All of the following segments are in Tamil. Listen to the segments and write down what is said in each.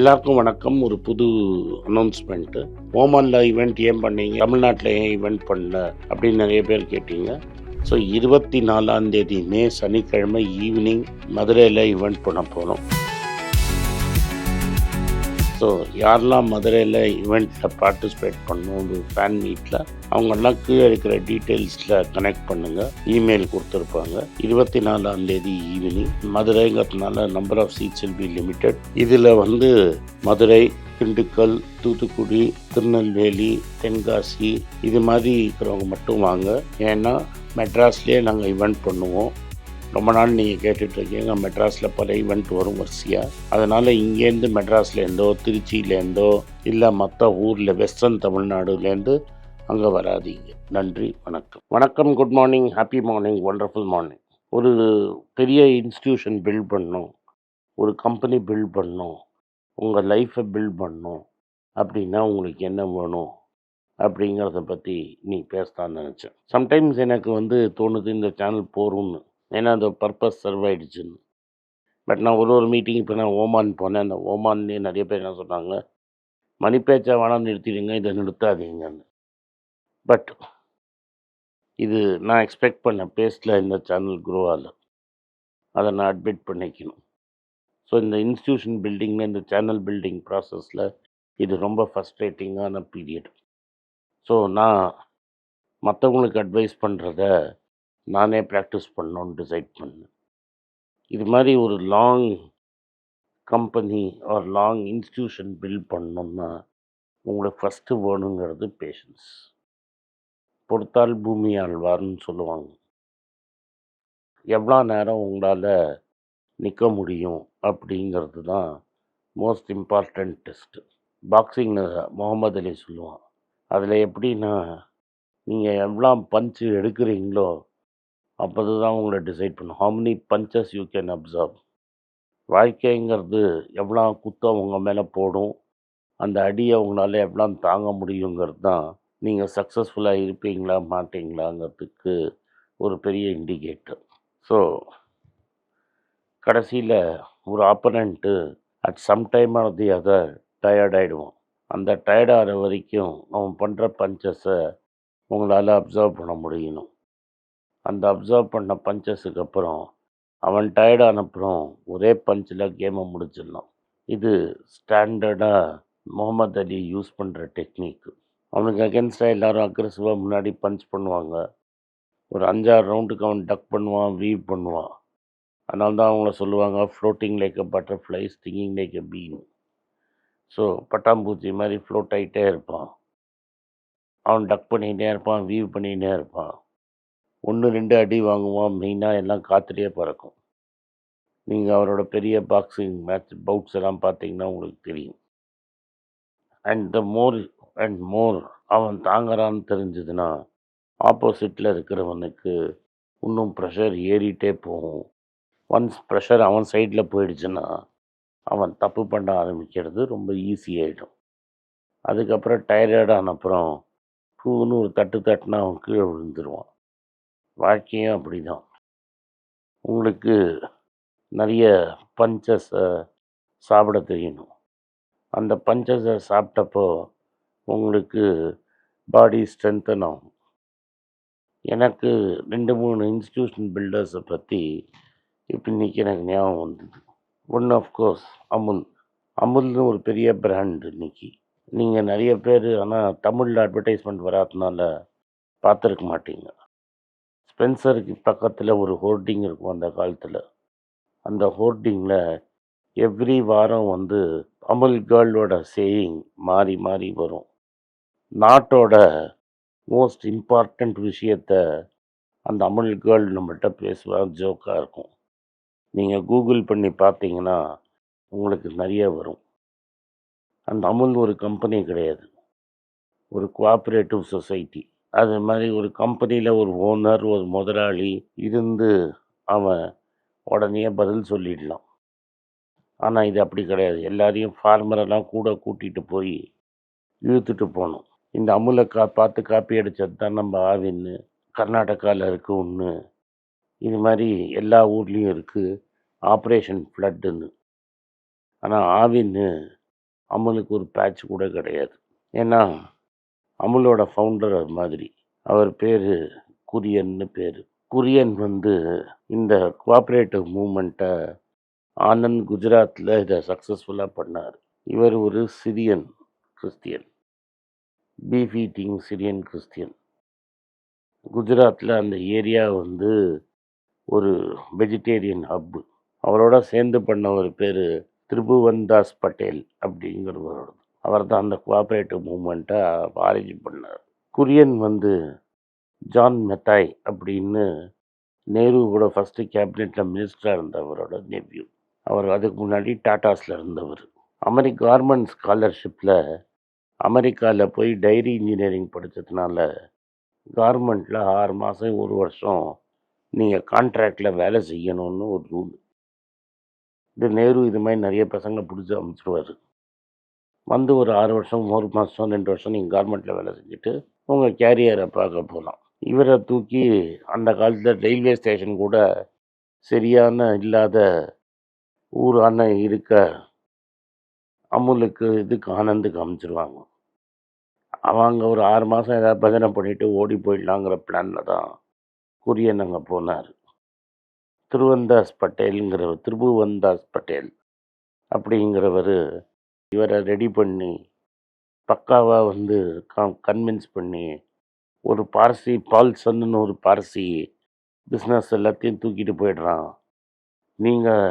எல்லாருக்கும் வணக்கம். ஒரு புது அனௌன்ஸ்மெண்ட்டு. ஓமானில் ஈவெண்ட் ஏன் பண்ணீங்க, தமிழ்நாட்டில் ஏன் ஈவெண்ட் பண்ணல அப்படின்னு நிறைய பேர் கேட்டீங்க. ஸோ 24 மே சனிக்கிழமை ஈவினிங் மதுரையில் ஈவெண்ட் பண்ண போகிறோம். ஸோ யாரெல்லாம் மதுரையில் ஈவெண்ட்டில் பார்ட்டிசிபேட் பண்ணணும் ஒரு ஃபேன் மீட்டில், அவங்கெல்லாம் கீழே இருக்கிற டீட்டெயில்ஸில் கனெக்ட் பண்ணுங்கள். இமெயில் கொடுத்துருப்பாங்க. 24 ஈவினிங் மதுரைங்கிறதுனால number of seats will be limited. இதில் மதுரை, திண்டுக்கல், தூத்துக்குடி, திருநெல்வேலி, தென்காசி இது மாதிரி இருக்கிறவங்க மட்டும் வாங்க. ஏன்னா மெட்ராஸ்லேயே நாங்கள் ஈவெண்ட் பண்ணுவோம். ரொம்ப நாள் நீங்கள் கேட்டுட்ருக்கீங்க, மெட்ராஸில் பல ஈவெண்ட் வரும் வரிசையாக. அதனால் இங்கேருந்து மெட்ராஸ்லேருந்தோ திருச்சியிலேருந்தோ இல்லை மற்ற ஊரில் வெஸ்டர்ன் தமிழ்நாடுலேருந்து அங்கே வராதீங்க. நன்றி, வணக்கம். வணக்கம், good morning, happy morning, wonderful morning. ஒரு பெரிய இன்ஸ்டியூஷன் பில்ட் பண்ணணும், ஒரு கம்பெனி பில்ட் பண்ணணும், உங்கள் லைஃப்பை பில்ட் பண்ணணும் அப்படின்னா உங்களுக்கு என்ன வேணும் அப்படிங்கிறத பற்றி நீ பேசலான்னு நினச்சேன். சம்டைம்ஸ் எனக்கு தோணுது இந்த சேனல் போரும்னு. ஏன்னா அந்த பர்பஸ் சர்வ் ஆகிடுச்சுன்னு. பட் நான் ஒரு மீட்டிங் இப்போ நான் ஓமான் போனேன். அந்த ஓமான்லேயே நிறைய பேர் என்ன சொன்னாங்க, மணி பேச்சா வேணாம் நிறுத்திடுங்க, இதை நிறுத்தாதீங்கன்னு. பட் இது நான் எக்ஸ்பெக்ட் பண்ண பேஸில் இந்த சேனல் க்ரோ ஆகல. அதை நான் அட்மிட் பண்ணிக்கணும். ஸோ இந்த இன்ஸ்டியூஷன் பில்டிங்கில், இந்த சேனல் பில்டிங் ப்ராசஸில் இது ரொம்ப ஃப்ரஸ்ட்ரேட்டிங்கான பீரியட். ஸோ நான் மற்றவங்களுக்கு அட்வைஸ் பண்ணுறத நானே ப்ராக்டிஸ் பண்ணணுன்னு டிசைட் பண்ணேன். இது மாதிரி ஒரு லாங் கம்பெனி ஒரு லாங் இன்ஸ்டியூஷன் பில்ட் பண்ணணும்னா உங்களுக்கு ஃபஸ்ட்டு வேணுங்கிறது பேஷன்ஸ். பொறுத்தால் பூமி ஆழ்வார்னு சொல்லுவாங்க. எவ்வளோ நேரம் உங்களால் நிற்க முடியும் அப்படிங்கிறது தான் மோஸ்ட் இம்பார்ட்டண்ட் டெஸ்ட்டு. பாக்ஸிங்கில் முகமது அலி சொல்லுவான். அதில் எப்படின்னா, நீங்கள் எவ்வளோ பஞ்சு எடுக்கிறீங்களோ அப்போது தான் உங்களை டிசைட் பண்ணும். How many punches you can observe. வாழ்க்கைங்கிறது எவ்வளோ குத்தம் உங்கள் மேலே போடும், அந்த அடியை உங்களால் எவ்வளோ தாங்க முடியுங்கிறது தான் நீங்கள் சக்ஸஸ்ஃபுல்லாக இருப்பீங்களா மாட்டீங்களாங்கிறதுக்கு ஒரு பெரிய இண்டிகேட்டர். ஸோ கடைசியில் ஒரு opponent at some time of the other டயர்டாகிடுவான். அந்த டயர்டாகிற வரைக்கும் அவன் பண்ணுற பஞ்சஸை உங்களால் அப்சர்வ் பண்ண முடியணும். அந்த அப்சர்வ் பண்ண பஞ்சஸுக்கு அப்புறம் அவன் டயர்டானப்புறம் ஒரே பஞ்சில் கேமை முடிச்சிடலாம். இது ஸ்டாண்டர்டாக முகமது அலி யூஸ் பண்ணுற டெக்னிக்கு. அவனுக்கு அகென்ஸ்டாக எல்லோரும் அக்ரெசிவாக முன்னாடி பஞ்ச் பண்ணுவாங்க. ஒரு 5-6 ரவுண்டுக்கு அவன் டக் பண்ணுவான், வீவ் பண்ணுவான். அதனால தான் அவங்கள சொல்லுவாங்க floating like a butterfly, stinking like a been. So பட்டாம்பூச்சி மாதிரி ஃப்ளோட் ஆகிட்டே இருப்பான். அவன் டக் பண்ணிகிட்டே இருப்பான், வீவ் பண்ணிகிட்டே இருப்பான். 1-2 அடி வாங்குவான். மெயினாக எல்லாம் காற்றுலேயே பறக்கும். நீங்கள் அவரோட பெரிய பாக்ஸிங் மேட்ச் பவுட்ஸ் எல்லாம் பார்த்தீங்கன்னா உங்களுக்கு தெரியும். And the more and more அவன் தாங்குறான்னு தெரிஞ்சதுன்னா ஆப்போசிட்டில் இருக்கிறவனுக்கு இன்னும் ப்ரெஷர் ஏறிட்டே போகும். ஒன்ஸ் ப்ரெஷர் அவன் சைடில் போயிடுச்சுன்னா அவன் தப்பு பண்ண ஆரம்பிக்கிறது ரொம்ப ஈஸியாகிடும். அதுக்கப்புறம் டயர்டான அப்புறம் பூன்னு ஒரு தட்டு தட்டுனா அவன் கீழே விழுந்துருவான். வாழ்க்கையும் அப்படி தான். உங்களுக்கு நிறைய பஞ்சஸை சாப்பிட தெரியணும். அந்த பஞ்சஸை சாப்பிட்டப்போ உங்களுக்கு பாடி ஸ்ட்ரென்தன் ஆகும். எனக்கு 2-3 இன்ஸ்டியூஷன் பில்டர்ஸை பற்றி இப்போ இன்றைக்கி எனக்கு ஞாபகம் வந்தது. ஒன்று ஆஃப்கோர்ஸ் அமுல்னு ஒரு பெரிய பிராண்டு. இன்றைக்கி நீங்கள் நிறைய பேர் ஆனால் தமிழில் அட்வர்டைஸ்மெண்ட் வராதனால பார்த்துருக்க மாட்டீங்க. ஸ்பென்சருக்கு பக்கத்தில் ஒரு ஹோர்டிங் இருக்கும். அந்த காலத்தில் அந்த ஹோர்டிங்கில் எவ்ரி வாரம் அமுல் கேர்ளோட சேயிங் மாறி மாறி வரும். நாட்டோட மோஸ்ட் இம்பார்ட்டண்ட் விஷயத்த அந்த அமுல் கேர்ள் நம்மள்கிட்ட பேசுவாங்க. ஜோக்காக இருக்கும். நீங்கள் கூகுள் பண்ணி பார்த்தீங்கன்னா உங்களுக்கு நிறைய வரும். அந்த அமுல் ஒரு கம்பெனி கிடையாது, ஒரு கோஆப்ரேட்டிவ் சொசைட்டி. அது மாதிரி ஒரு கம்பெனியில் ஒரு ஓனர், ஒரு முதலாளி இருந்து அவன் உடனே பதில் சொல்லிடலாம். ஆனால் இது அப்படி கிடையாது. எல்லாரையும் ஃபார்மரெல்லாம் கூட கூட்டிகிட்டு போய் இழுத்துட்டு போகணும். இந்த அமுலை பார்த்து காப்பி அடித்தது தான் நம்ம ஆவின்னு. கர்நாடகாவில் இருக்குது ஒன்று, இது மாதிரி எல்லா ஊர்லேயும் இருக்குது ஆப்ரேஷன் ஃப்ளட்டுன்னு. ஆனால் ஆவின்னு அமுலுக்கு ஒரு பேட்ச் கூட கிடையாது. ஏன்னா, அமுலோட ஃபவுண்டர் அது மாதிரி. அவர் பேரு குரியன்னு பேரு. குரியன் வந்து இந்த கோஆப்பரேட்டிவ் மூவ்மெண்ட்டை ஆனந்த் குஜராத்தில் இதை சக்ஸஸ்ஃபுல்லாக பண்ணார். இவர் ஒரு Syrian Christian, beef eating Syrian Christian. குஜராத்தில் அந்த ஏரியா வந்து ஒரு வெஜிடேரியன் ஹப்பு. அவரோட சேர்ந்து பண்ண ஒரு பேர் திரிபுவன்தாஸ் பட்டேல் அப்படிங்கிறவரோட. அவர் தான் அந்த கோஆப்பரேட்டிவ் மூவ்மெண்ட்டை ஆரேஞ்ச் பண்ணார். குரியன் வந்து ஜான் மெத்தாய் அப்படின்னு நேருவோட ஃபஸ்ட்டு கேபினெட்டில் மினிஸ்டராக இருந்தவரோட நெவ்யூ. அவர் அதுக்கு முன்னாடி டாட்டாஸில் இருந்தவர். கவர்மெண்ட் ஸ்காலர்ஷிப்பில் அமெரிக்காவில் போய் டைரி இன்ஜினியரிங் படித்ததுனால கவர்மெண்ட்டில் 6 மாதம் 1 வருஷம் நீங்கள் கான்ட்ராக்டில் வேலை செய்யணும்னு ஒரு ரூல். இது நேரு இது மாதிரி நிறைய பசங்களை பிடிச்சி அமைச்சிருவார். வந்து ஒரு 6 வருஷம் 1 மாதம் 2 வருஷம் நீங்கள் கவர்மெண்ட்டில் வேலை செஞ்சுட்டு உங்கள் கேரியரை பார்க்க போகலாம். இவரை தூக்கி அந்த காலத்தில் ரயில்வே ஸ்டேஷன் கூட சரியான இல்லாத ஊரான இருக்க அமுலுக்கு இதுக்கு ஆனந்துக்கு அமைச்சிருவாங்க. அவங்க ஒரு 6 மாதம் ஏதாவது பஜனை பண்ணிட்டு ஓடி போயிடலாங்கிற பிளானில் தான் குரியன் அங்கே போனார். திரிபுவன்தாஸ் பட்டேல் அப்படிங்கிறவர் இவரை ரெடி பண்ணி பக்காவாக வந்து கன்வின்ஸ் பண்ணி ஒரு பார்சி பால்சன்னு ஒரு பார்சி பிஸ்னஸ் எல்லாத்தையும் தூக்கிட்டு போயிடுறான். நீங்கள்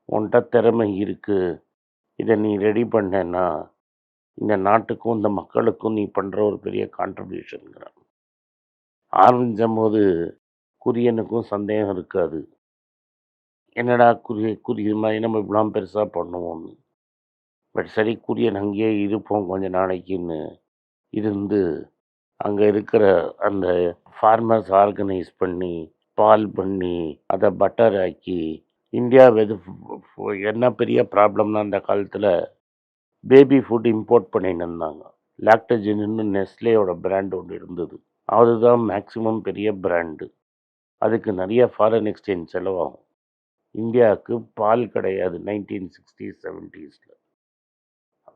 உன்கிட்ட திறமை இருக்குது, இதை நீ ரெடி பண்ணேன்னா இந்த நாட்டுக்கும் இந்த மக்களுக்கும் நீ பண்ணுற ஒரு பெரிய கான்ட்ரிபியூஷனுங்கிறான். ஆரம்பிச்சும் போது குரியனுக்கும் சந்தேகம் இருக்காது. என்னடா குரிய மாதிரி நம்ம இப்படிலாம் பெருசாக பண்ணுவோம்னு. பட் சரி, குரியன் அங்கேயே இருப்போம் கொஞ்ச நாளைக்குன்னு இருந்து அங்கே இருக்கிற அந்த ஃபார்மர்ஸ் ஆர்கனைஸ் பண்ணி பால் பண்ணி அதை பட்டர் ஆக்கி இந்தியா என்ன பெரிய ப்ராப்ளம்னா அந்த காலத்தில் பேபி ஃபுட் இம்போர்ட் பண்ணின்னு இருந்தாங்க. லாக்டஜின்னு நெஸ்லேயோட பிராண்ட் ஒன்று இருந்தது. அதுதான் மேக்ஸிமம் பெரிய பிராண்டு. அதுக்கு நிறைய ஃபாரின் எக்ஸ்சேஞ்ச் செலவாகும். இந்தியாவுக்கு பால் கிடையாது 1960s 70s.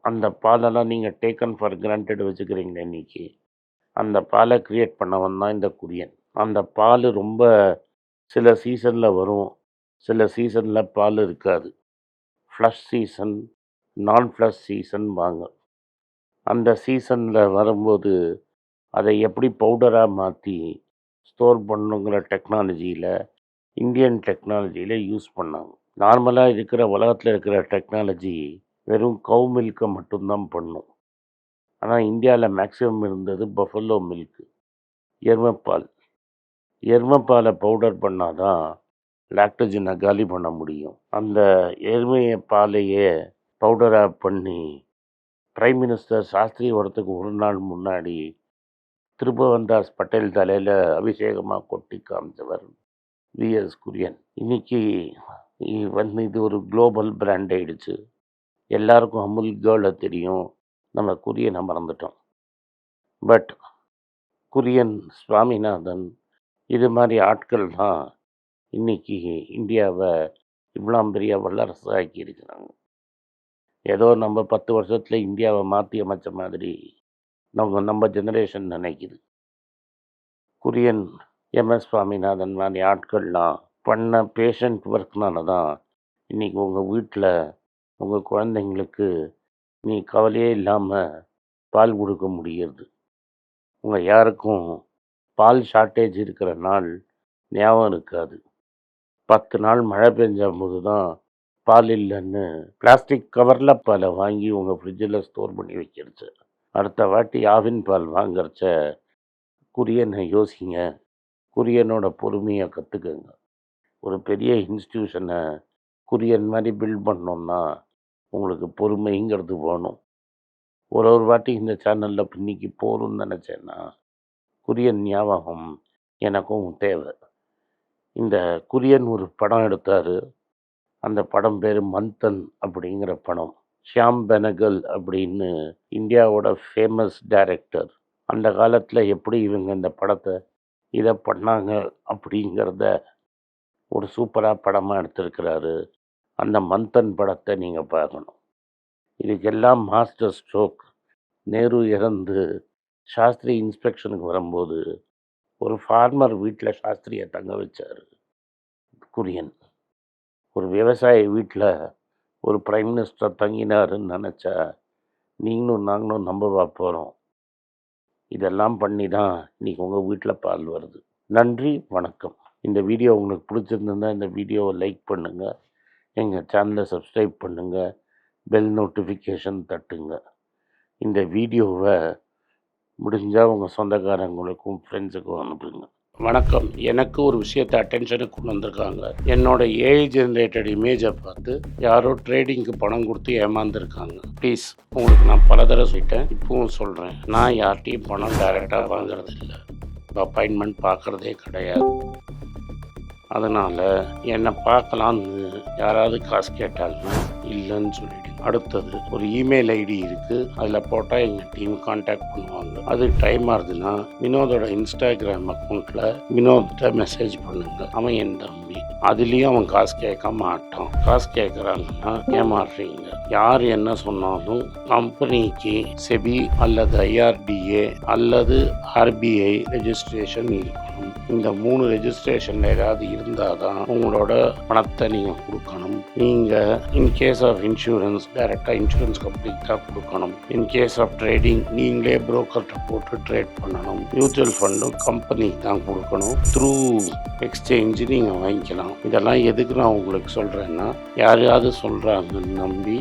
அந்த பாலெல்லாம் நீங்கள் டேக்கன் ஃபார் கிராண்டட் வச்சுக்கிறீங்க இன்னைக்கு. அந்த பாலை க்ரியேட் பண்ணவன் தான் இந்த குரியன். அந்த பால் ரொம்ப சில சீசனில் வரும், சில சீசனில் பால் இருக்காது. ஃப்ளஷ் சீசன், நான் ஃப்ளஷ் சீசன் வாங்க. அந்த சீசனில் வரும்போது அதை எப்படி பவுடராக மாற்றி ஸ்டோர் பண்ணுங்கிற டெக்னாலஜியில் இந்தியன் டெக்னாலஜியில் யூஸ் பண்ணாங்க. நார்மலாக இருக்கிற உலகத்தில் இருக்கிற டெக்னாலஜி வெறும் கவு மில்கை மட்டும்தான் பண்ணும். ஆனால் இந்தியாவில் மேக்ஸிமம் இருந்தது பஃபலோ மில்க்கு, எருமைப்பால். எருமைப்பாலை பவுடர் பண்ணால் தான் லாக்டோஜனை காலி பண்ண முடியும். அந்த எருமையை பாலையே பவுடராக பண்ணி பிரைம் மினிஸ்டர் சாஸ்திரி வரத்துக்கு ஒரு நாள் முன்னாடி திரிபுவன்தாஸ் பட்டேல் தலையில் அபிஷேகமாக கொட்டி காமிச்சவர் விஎஸ் குரியன். இன்னைக்கு வந்து இது ஒரு குளோபல் பிராண்ட் ஆயிடுச்சு. எல்லாருக்கும் அமுல் கேர்ளை தெரியும், நம்ம குரியனை மறந்துட்டோம். பட் குரியன், சுவாமிநாதன் இது மாதிரி ஆட்கள் தான் இன்னைக்கு இந்தியாவை இவ்வளோ பெரிய வல்லரசு ஆக்கி இருக்கிறாங்க. ஏதோ நம்ம 10 வருஷத்தில் இந்தியாவை மாற்றி அமைச்ச மாதிரி நம்ம ஜெனரேஷன் நினைக்குது. குரியன், எம்எஸ் சுவாமிநாதன் மாதிரி ஆட்கள்லாம் பண்ண பேஷண்ட் ஒர்க்னால தான் இன்றைக்கி உங்கள் வீட்டில் உங்கள் குழந்தைங்களுக்கு நீ கவலையே இல்லாமல் பால் கொடுக்க முடியுது. உங்கள் யாருக்கும் பால் ஷார்ட்டேஜ் இருக்கிற நாள் ஞாபகம் இருக்காது. 10 நாள் மழை பெஞ்ச போது தான் பால் இல்லைன்னு பிளாஸ்டிக் கவரில் பாலை வாங்கி உங்கள் ஃப்ரிட்ஜில் ஸ்டோர் பண்ணி வைக்கிறச்சு. அடுத்த வாட்டி ஆவின் பால் வாங்கிறச்ச குரியனை யோசிங்க, குரியனோட பொறுமையை கற்றுக்குங்க. ஒரு பெரிய இன்ஸ்டியூஷனை குரியன் மாதிரி பில்ட் பண்ணோன்னா உங்களுக்கு பொறுமைங்கிறது வேணும். ஒரு வாட்டி இந்த சேனலில் இன்னைக்கு போகணும்னு நினச்சேன்னா குரியன் ஞாபகம் எனக்கும் தேவை. இந்த குரியன் ஒரு படம் எடுத்தார். அந்த படம் பேர் மந்தன் அப்படிங்கிற படம். ஷியாம் பெனகல் அப்படின்னு இந்தியாவோட ஃபேமஸ் டைரக்டர். அந்த காலத்தில் எப்படி இவங்க இந்த படத்தை இதை பண்ணாங்க அப்படிங்கிறத ஒரு சூப்பராக படமாக எடுத்திருக்கிறாரு. அந்த மந்தன் படத்தை நீங்கள் பார்க்கணும். இதுக்கெல்லாம் மாஸ்டர் ஸ்ட்ரோக் நேரு இறந்து சாஸ்திரி இன்ஸ்பெக்ஷனுக்கு வரும்போது ஒரு ஃபார்மர் வீட்டில் சாஸ்திரியை தங்க வச்சார் குரியன். ஒரு விவசாயி வீட்டில் ஒரு பிரைம் மினிஸ்டர் தங்கினாருன்னு நினச்சா நீங்களும் நாங்களும் நம்பவா போகிறோம்? இதெல்லாம் பண்ணி தான் இன்றைக்கி உங்கள் வீட்டில் பால் வருது. நன்றி, வணக்கம். இந்த வீடியோ உங்களுக்கு பிடிச்சிருந்தா இந்த வீடியோவை லைக் பண்ணுங்கள், எங்கள் சேனலை சப்ஸ்கிரைப் பண்ணுங்கள், பெல் நோட்டிஃபிகேஷன் தட்டுங்க. இந்த வீடியோவை முடிஞ்சால் உங்கள் சொந்தக்காரங்களுக்கும் ஃப்ரெண்ட்ஸுக்கும் அனுப்புங்க. வணக்கம். எனக்கு ஒரு விஷயத்தை அட்டென்ஷனுக்கு கொண்டு வந்திருக்காங்க. என்னோட ஏஐ ஜென்ரேட்டட் இமேஜை பார்த்து யாரோ ட்ரேடிங்க்கு பணம் கொடுத்து ஏமாந்துருக்காங்க. ப்ளீஸ், உங்களுக்கு நான் பல தடவை சொல்லிட்டேன், இப்பவும் சொல்கிறேன், நான் யார்கிட்டையும் பணம் டைரெக்டாக வாங்குறது இல்லை, அப்பாயின்மெண்ட் பார்க்குறதே கிடையாது. அதனால் என்னை பார்க்கலான்னு யாராவது காசு கேட்டாங்கன்னா இல்லைன்னு சொல்லிவிடுங்க. அடுத்தது ஒரு இமெயில் ஐடி இருக்குது, அதில் போட்டால் எங்கள் டீம் கான்டாக்ட் பண்ணுவாங்க. அது டைம் ஆகுதுன்னா வினோதோட இன்ஸ்டாகிராம் அக்கௌண்ட்டில் வினோத்கிட்ட மெசேஜ் பண்ணுங்கள். அவன் என் தம்பி, அதுலேயும் அவன் காசு கேட்க மாட்டான். காசு கேட்குறாங்கன்னா ஏமாறுறீங்க. யார் என்ன சொன்னாலும் கம்பெனிக்கு செபி அல்லது ஐஆர்டிஏ அல்லது ஆர்பிஐ ரெஜிஸ்ட்ரேஷன் இருக்கணும். இந்த 3 ரெஜிஸ்ட்ரேஷன் ஏதாவது இருந்தால் தான் உங்களோட பணத்தை நீங்கள் கொடுக்கணும். நீங்கள் இன்கேஸ் ஆஃப் இன்சூரன்ஸ் டைரெக்டாக இன்சூரன்ஸ் கம்பெனிக்கு தான் கொடுக்கணும். இன்கேஸ் ஆஃப் ட்ரேடிங் நீங்களே புரோக்கர்கிட்ட போட்டு ட்ரேட் பண்ணணும். மியூச்சுவல் ஃபண்டும் கம்பெனிக்கு தான் கொடுக்கணும். த்ரூ எக்ஸ்சேஞ்சு நீங்கள் வாங்கிக்கலாம். இதெல்லாம் எதுக்கு நான் உங்களுக்கு சொல்கிறேன்னா, யாரையாவது சொல்கிறாங்கன்னு நம்பி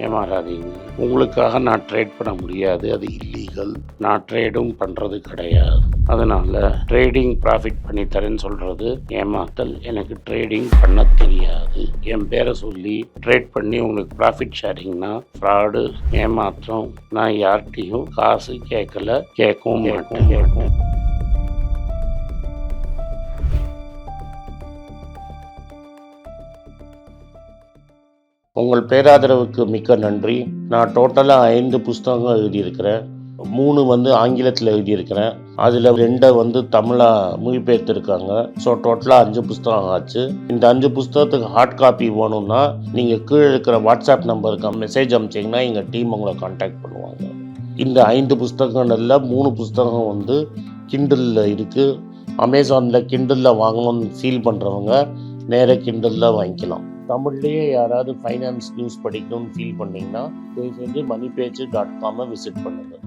ஏமாறாதீங்க. உங்களுக்காக நான் ட்ரேட் பண்ண முடியாது, அது இல்லீகல். நான் ட்ரேடும் பண்ணுறது கிடையாது. அதனால் ட்ரேடிங் ப்ராஃபிட் பண்ணி தரேன்னு சொல்கிறது ஏமாத்தல். எனக்கு ட்ரேடிங் பண்ண தெரியாது. என் பேரை சொல்லி ட்ரேட் பண்ணி உங்களுக்கு ப்ராஃபிட் ஷேரிங்னா ஃப்ராடு, ஏமாற்றம். நான் யார்கிட்டையும் காசு கேட்கல, கேட்கவும் மாட்டேன். உங்கள் பேராதரவுக்கு மிக்க நன்றி. நான் டோட்டலாக 5 புஸ்தகங்கள் எழுதியிருக்கிறேன். 3 ஆங்கிலத்தில் எழுதியிருக்கிறேன். அதில் 2 தமிழாக மொழிபெயர்த்துருக்காங்க. ஸோ டோட்டலாக 5 புஸ்தகம் ஆச்சு. இந்த 5 புஸ்தகத்துக்கு ஹார்ட் காப்பி வேணும்னா நீங்கள் கீழே இருக்கிற வாட்ஸ்அப் நம்பருக்கு மெசேஜ் அனுப்பிச்சிங்கன்னா எங்கள் டீம் உங்களை கான்டாக்ட் பண்ணுவாங்க. இந்த 5 புஸ்தகங்களில் 3 புஸ்தகம் கிண்டலில் இருக்குது. அமேசானில் கிண்டலில் வாங்கணும்னு ஃபீல் பண்ணுறவங்க நேராக கிண்டலில் வாங்கிக்கலாம். தமிழ்லேயே யாராவது ஃபைனான்ஸ் நியூஸ் படிக்கணும்னு ஃபீல் பண்ணிங்கன்னா தயவுசெஞ்சு moneypage.com விசிட் பண்ணுங்கள்.